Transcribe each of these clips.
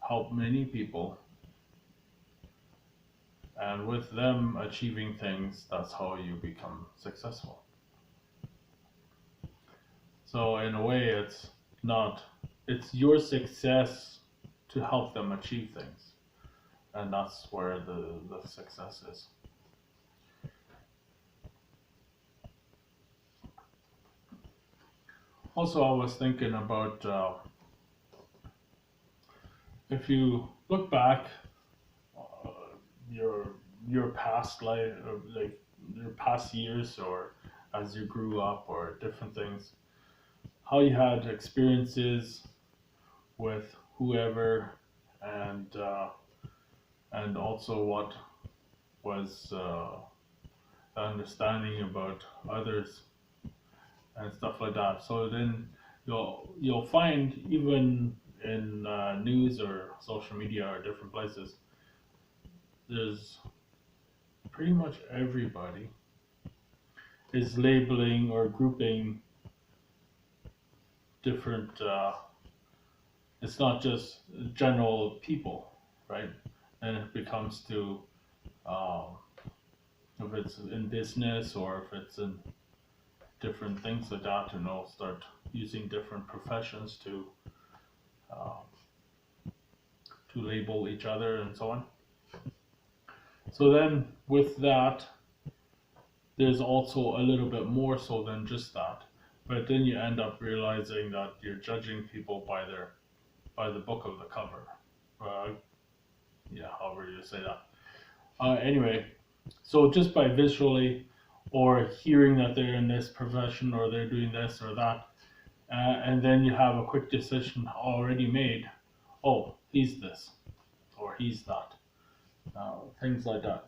help many people, and with them achieving things, that's how you become successful. So in a way, not, it's your success to help them achieve things, and that's where the success is. Also, I was thinking about if you look back uh, your your past life, like your past years, or as you grew up, or different things, how you had experiences with whoever, and and also what was the understanding about others and stuff like that. So then you'll find even in news or social media or different places, there's pretty much everybody is labeling or grouping different. It's not just general people, right? And it becomes to um, if it's in business or if it's in different things like that, start using different professions um, to label each other and so on. So then with that, there's also a little bit more so than just that. But then you end up realizing that you're judging people by the book of the cover. Uh, yeah, however you say that. Anyway, so just by visually or hearing that they're in this profession or they're doing this or that, and then you have a quick decision already made. Oh, he's this or he's that. Things like that.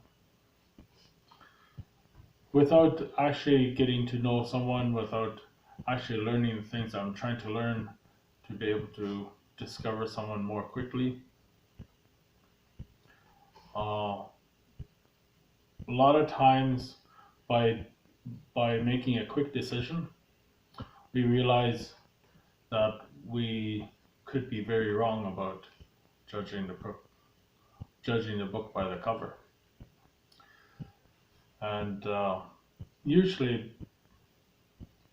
Without actually getting to know someone, without actually learning the things I'm trying to learn to be able to discover someone more quickly. Uh, a lot of times, by making a quick decision, we realize that we could be very wrong about judging judging the book by the cover. And usually,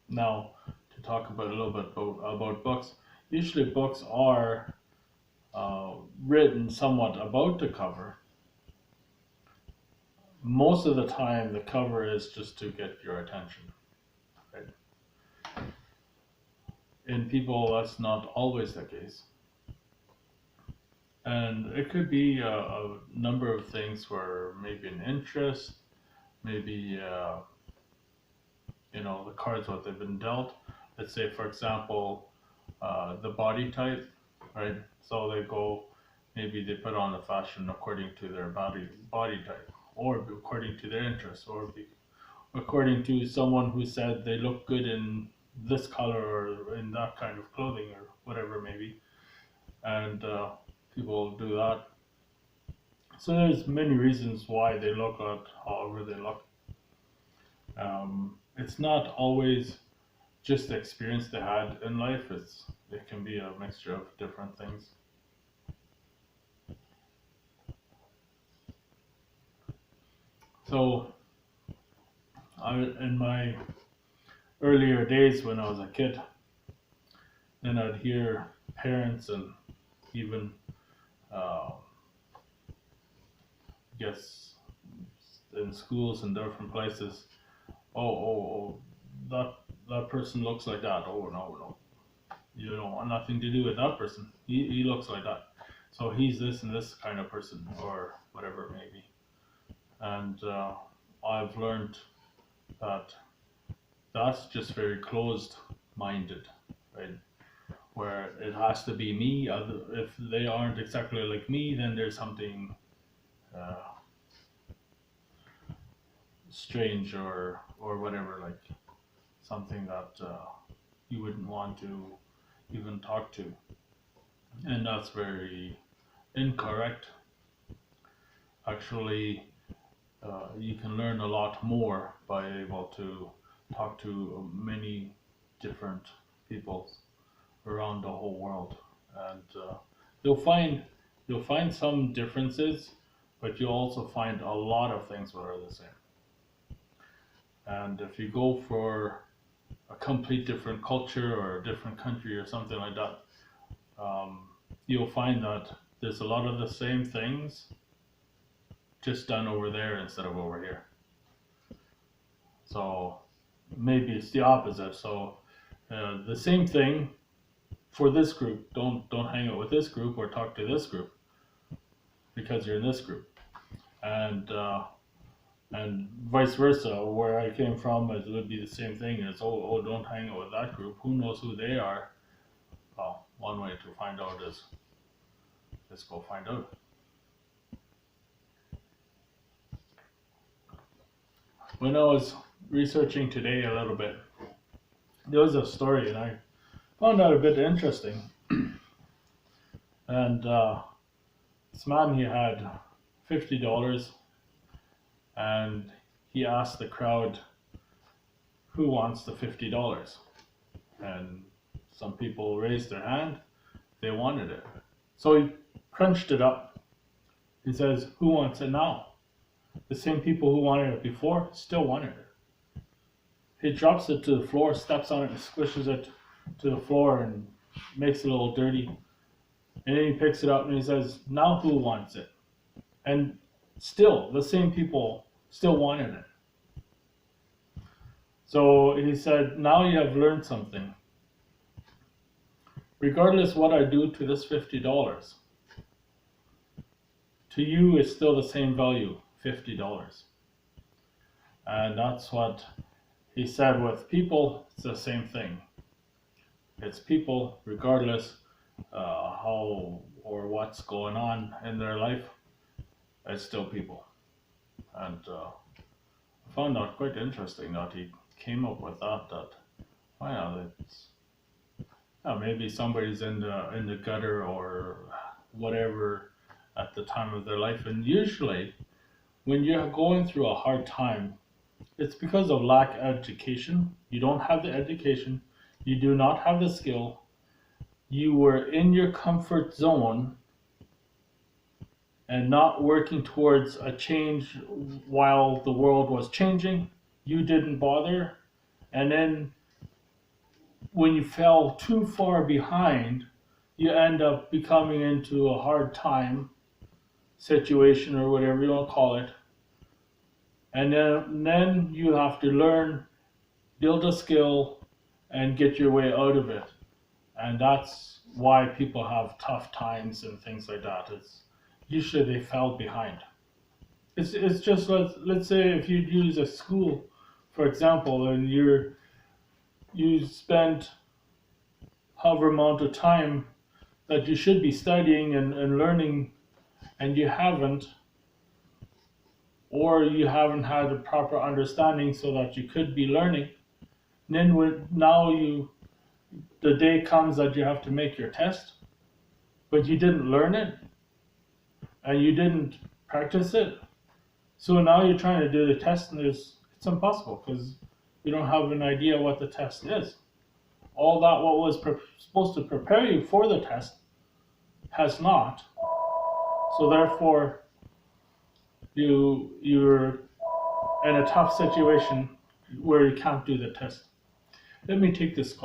now to talk about a little bit about books, usually books are written somewhat about the cover. Most of the time, the cover is just to get your attention. Right? In people, that's not always the case. And it could be a number of things where maybe an interest, maybe the cards what they've been dealt. Let's say, for example, the body type, right? So they go, maybe they put on the fashion according to their body type, or according to their interests, or according to someone who said they look good in this color or in that kind of clothing or whatever maybe, and people do that. So there's many reasons why they look like however they look. It's not always just the experience they had in life. It can be a mixture of different things. So in my earlier days when I was a kid, then I'd hear parents and even uh, guess in schools and different places. Oh, that person looks like that. Oh no, you don't want nothing to do with that person. He looks like that. So he's this and this kind of person, or whatever it may be. And I've learned that that's just very closed minded, right? Where it has to be me. If they aren't exactly like me, then there's something uh, strange or whatever, like something that you wouldn't want to even talk to, and that's very incorrect. Actually, you can learn a lot more by able to talk to many different people around the whole world, and you'll find You'll find some differences, but you'll also find a lot of things that are the same. And if you go for a complete different culture or a different country or something like that, you'll find that there's a lot of the same things just done over there instead of over here. So maybe it's the opposite. So the same thing for this group. Don't hang out with this group or talk to this group because you're in this group, and vice versa. Where I came from, it would be the same thing. It's don't hang out with that group. Who knows who they are? Well, one way to find out is let's go find out. When I was researching today a little bit, there was a story, and I found that a bit interesting. And this man, he had $50, and he asked the crowd, "Who wants the $50?" And some people raised their hand; they wanted it. So he crunched it up. He says, "Who wants it now?" The same people who wanted it before still wanted it. He drops it to the floor, steps on it, and squishes it to the floor and makes it a little dirty. And then he picks it up and he says, "Now who wants it?" And still, the same people still wanted it. So he said, "Now you have learned something. Regardless what I do to this $50, to you it's still the same value, $50. And that's what he said with people, it's the same thing. It's people, regardless how or what's going on in their life, it's still people. And I found that quite interesting that he came up with that wow, it's, maybe somebody's in the gutter or whatever at the time of their life. And usually when you're going through a hard time, it's because of lack of education. You don't have the education. You do not have the skill. You were in your comfort zone and not working towards a change while the world was changing. You didn't bother. And then when you fell too far behind, you end up becoming into a hard time situation or whatever you want to call it. And then you have to learn, build a skill, and get your way out of it. And that's why people have tough times and things like that. It's usually they fell behind. It's just let's say if you use a school, for example, and you spent however amount of time that you should be studying and learning, and you haven't, or you haven't had a proper understanding so that you could be learning. Then the day comes that you have to make your test, but you didn't learn it and you didn't practice it. So now you're trying to do the test and it's impossible because you don't have an idea what the test is. All that what was supposed to prepare you for the test has not. So therefore, you're in a tough situation where you can't do the test. Let me take this call.